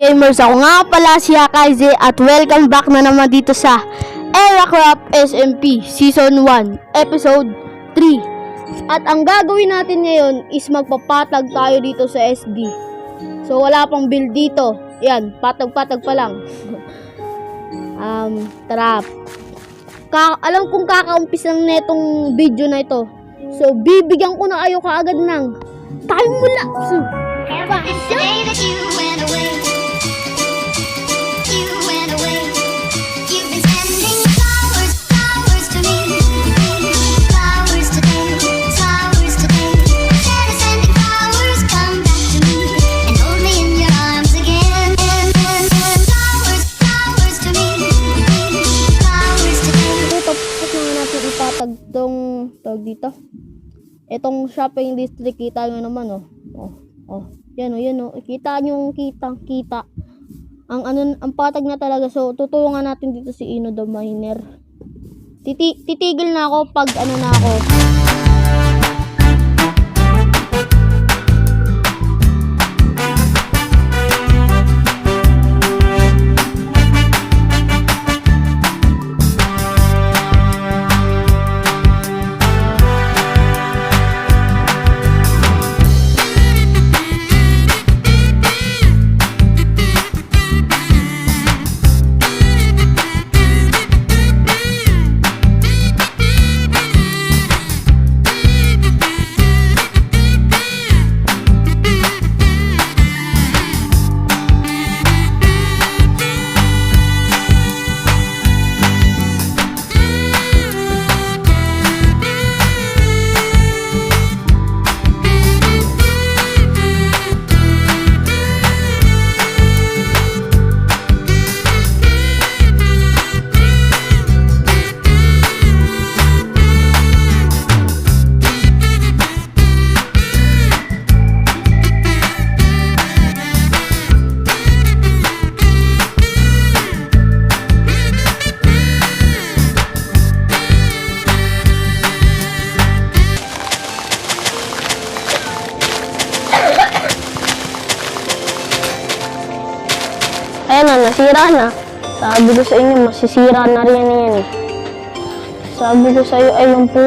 Gamers, ako nga pala si Hakaize at welcome back na naman dito sa Aircraft SMP Season 1 Episode 3. At ang gagawin natin ngayon is magpapatag tayo dito sa SD. So wala pang build dito. Yan, patag-patag pa lang. Tara. Alam kong kakaumpis lang netong video na ito. So bibigyan ko na kayo kaagad ng time lapse. Dito. Itong shopping district, kita nyo naman, yan o. Kita nyo yung kita. Ang patag na talaga. So, tutulungan natin dito si Ino the Miner. Titigil na ako pag na ako. Ayan na, nasira na. Sabi ko sa inyo, masisira na rin yan eh. Sabi ko sa iyo, ayun po.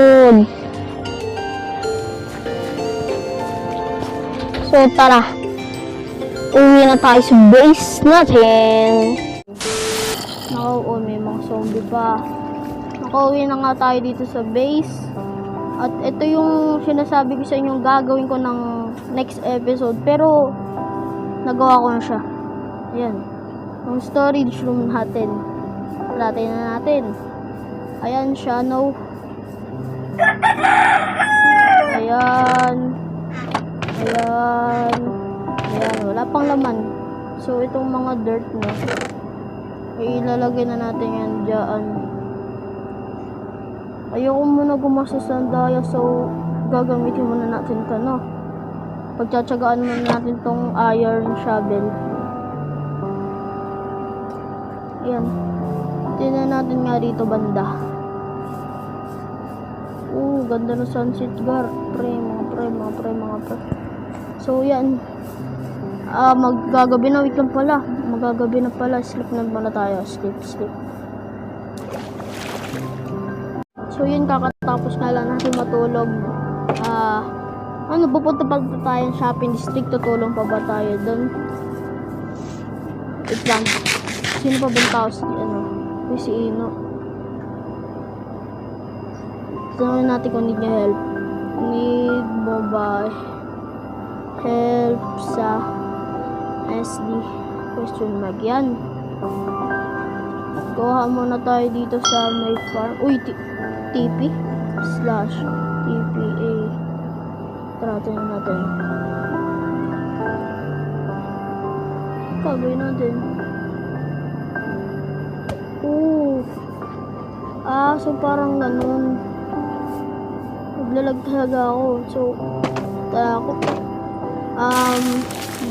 So tara, uwi na tayo sa base natin. May mga zombie pa. Nakauwi na nga tayo dito sa base. At ito yung sinasabi ko sa inyo, gagawin ko ng next episode. Pero, nagawa ko na siya. Ayan. Yung storage room natin. Natin na natin. Ayan siya, no. Ayan. Wala pang laman. So, itong mga dirt na ay ilalagay na natin yan dyan. Ayoko muna gumastos ng daya, so gagamitin muna natin ito, no. Pagtsatsagaan muna natin tong iron shovel. Ayan. Tingnan natin nga dito banda. Ganda na sunset gar. Mga pre. So, yan. Maggagabi na. Wait lang pala. Magagabi na pala. Sleep na muna tayo. Sleep. So, yun. Kakatapos na lang natin matulog. Pupunta pa tayo sa shopping district. Tutulong pa ba tayo doon? Wait lang. Sino pa bang tao? Si Ino. Tignan natin kung need niya help. Need mobile help sa SD question mark. Yan. Kuha muna tayo dito sa may farm. TP /TPA. Tara, tingnan natin. Kagawin natin. So parang ganun. Naglalag talaga ako. So, tara ako.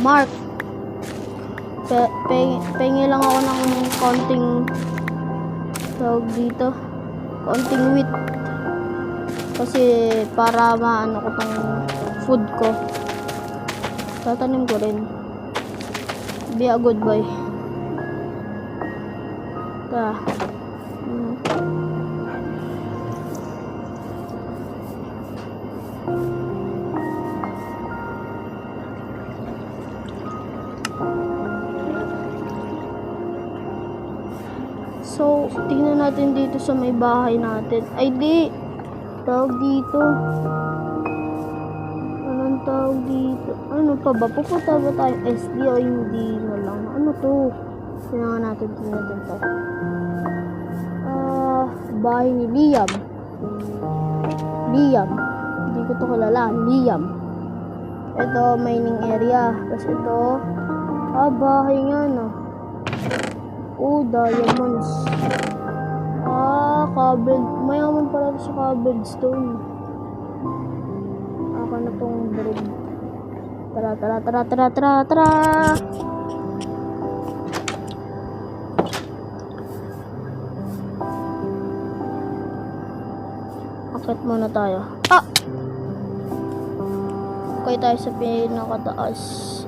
Mark. Pengi lang ako ng konting tawag dito. Konting wheat. Kasi para maano ko tong food ko. Tatanim ko rin. Be a good boy. Tara. So, tingnan natin dito sa may bahay natin. Ay, di. Tawag dito. Anong tawag dito? Ano pa ba? Pupunta ba tayong SD o hindi na lang? Ano to? Tingnan natin to. Bahay ni Liam. Hindi ko to kilala. Liam. Ito, mining area. Tapos ito, bahay nga, no? Diamonds. Cobbled. Mayaman pala sa cobblestone. Ako na tong bread. Tara. Akit muna tayo. Okay tayo sa pinakataas.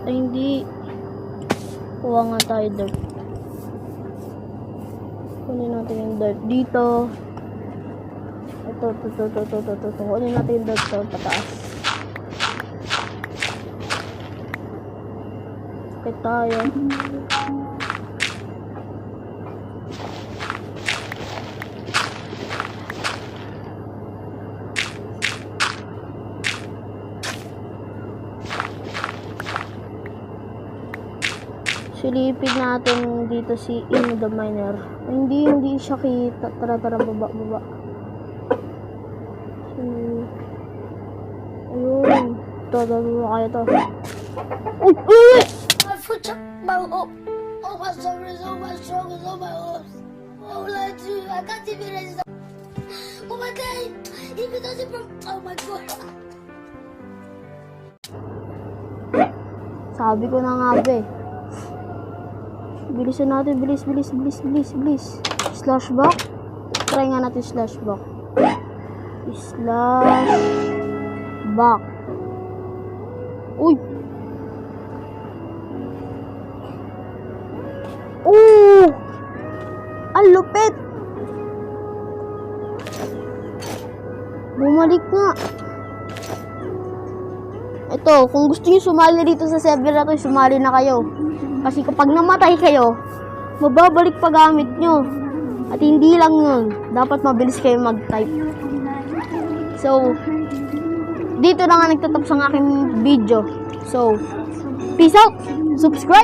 Ay, hindi. Kuha nga tayo dirt. Kunin natin yung dirt dito. Ito. Kunin natin yung dirt sa pataas. Okay tayo. Silipin natin dito si Ino the Miner. Hindi siya kita. Tara, baba. Ayun. Ito kaya to. Uy! I forgot my hope. Oh, my soul is so much stronger than my hopes. What will I do? I can't even raise up. Oh my God! Even though it's from... Oh my God! Sabi ko na nga ba eh. Bilisan natin, bilis. Slash back. Try nga natin slash back. Slash back. Uy! Ang lupit! Bumalik nga. Ito, kung gusto niyo sumali dito sa server na to, sumali na kayo. Kasi kapag namatay kayo, mababalik pa gamit nyo. At hindi lang yun, dapat mabilis kayo mag-type. So, dito na nga nagtatapos ang aking video. So, peace out! Subscribe!